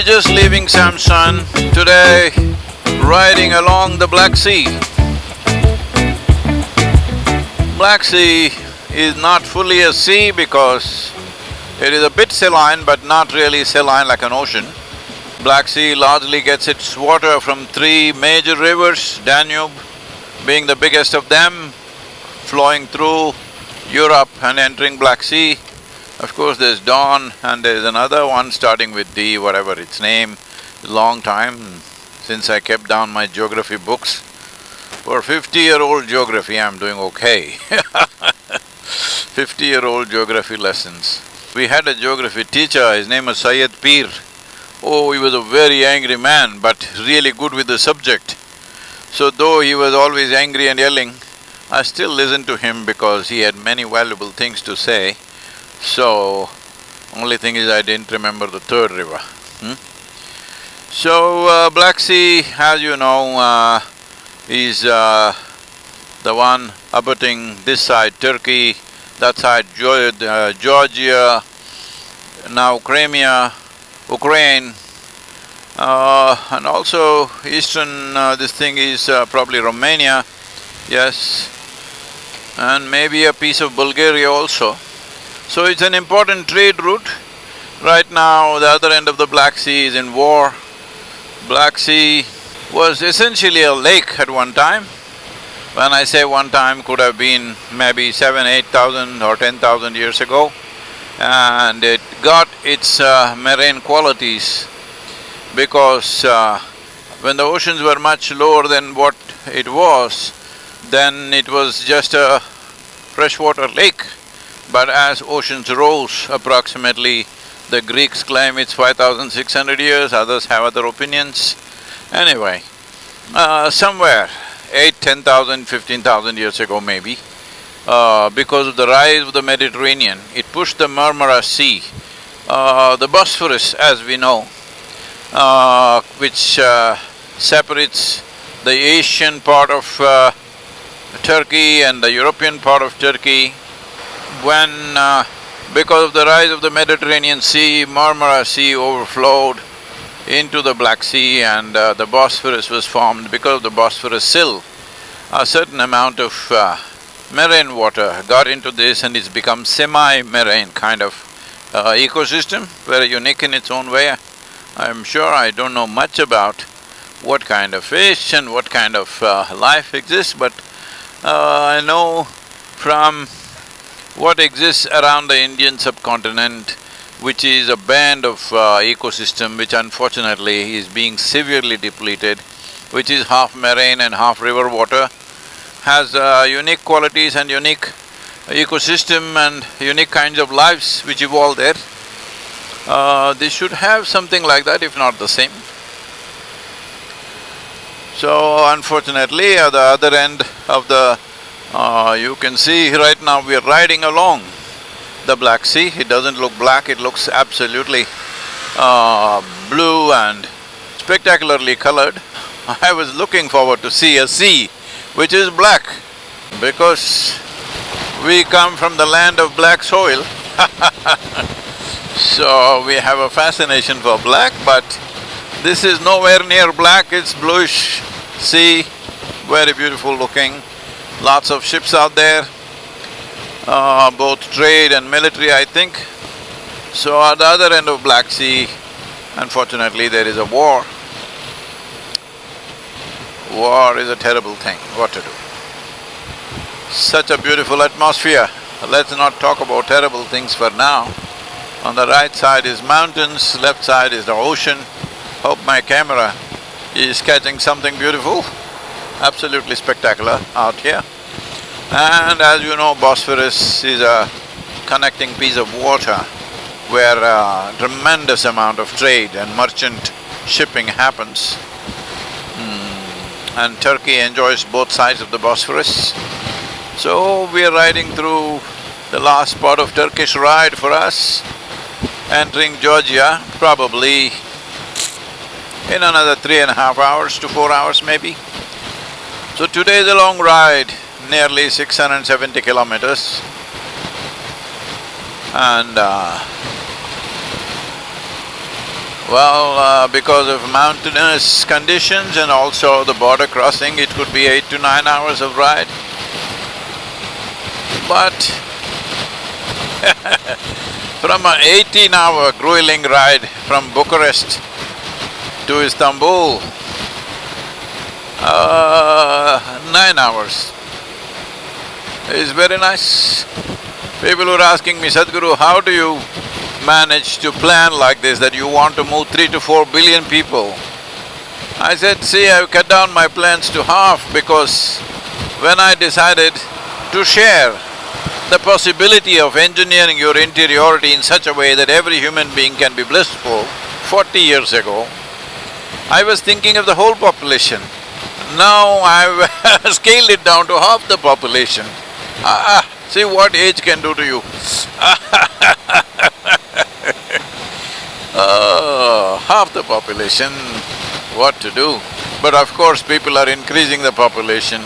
We're just leaving Samsun today, riding along the Black Sea. Black Sea is not fully a sea because it is a bit saline but not really saline like an ocean. Black Sea largely gets its water from three major rivers, Danube being the biggest of them, flowing through Europe and entering Black Sea. Of course, there's Don and there's another one starting with D, whatever its name. Long time since I kept down my geography books. For 50-year-old geography, I'm doing okay 50-year-old geography lessons. We had a geography teacher, his name was Syed Peer. Oh, he was a very angry man, but really good with the subject. So though he was always angry and yelling, I still listened to him because he had many valuable things to say. So, only thing is I didn't remember the third river. So, Black Sea, as you know, is the one abutting this side Turkey, that side Georgia, now Crimea, Ukraine, and also eastern this thing is probably Romania, yes, and maybe a piece of Bulgaria also. So it's an important trade route. Right now, the other end of the Black Sea is in war. Black Sea was essentially a lake at one time. When I say one time, could have been maybe 7,000–8,000 or 10,000 years ago. And it got its marine qualities because when the oceans were much lower than what it was, then it was just a freshwater lake. But as oceans rose approximately, the Greeks claim it's 5,600 years, others have other opinions. Anyway, somewhere 8–10,000, 15,000 years ago maybe, because of the rise of the Mediterranean, it pushed the Marmara Sea, the Bosphorus as we know, which separates the Asian part of Turkey and the European part of Turkey. When because of the rise of the Mediterranean Sea, Marmara Sea overflowed into the Black Sea and the Bosphorus was formed. Because of the Bosphorus sill, a certain amount of marine water got into this and it's become semi-marine kind of ecosystem, very unique in its own way. I'm sure I don't know much about what kind of fish and what kind of life exists, but I know from what exists around the Indian subcontinent, which is a band of ecosystem which unfortunately is being severely depleted, which is half marine and half river water, has unique qualities and unique ecosystem and unique kinds of lives which evolve there. They should have something like that, if not the same. So unfortunately, at the other end of the you can see right now we are riding along the Black Sea. It doesn't look black, it looks absolutely blue and spectacularly colored. I was looking forward to see a sea which is black because we come from the land of black soil so we have a fascination for black, but this is nowhere near black, it's bluish sea, very beautiful looking. Lots of ships out there, both trade and military, I think. So at the other end of Black Sea, unfortunately there is a war. War is a terrible thing, what to do? Such a beautiful atmosphere, let's not talk about terrible things for now. On the right side is mountains, left side is the ocean. Hope my camera is catching something beautiful. Absolutely spectacular out here. And as you know, Bosphorus is a connecting piece of water where a tremendous amount of trade and merchant shipping happens. And Turkey enjoys both sides of the Bosphorus. So we are riding through the last part of Turkish ride for us, entering Georgia probably in another 3.5 hours to 4 hours maybe. So today is a long ride, nearly 670 kilometers. And Well, because of mountainous conditions and also the border crossing, it could be 8 to 9 hours of ride. But from an 18-hour grueling ride from Bucharest to Istanbul, 9 hours is very nice. People were asking me, Sadhguru, how do you manage to plan like this, that you want to move 3 to 4 billion people? I said, see, I've cut down my plans to half because when I decided to share the possibility of engineering your interiority in such a way that every human being can be blissful, 40 years ago, I was thinking of the whole population. Now I've scaled it down to half the population. See what age can do to you. Half the population, what to do? But of course, people are increasing the population.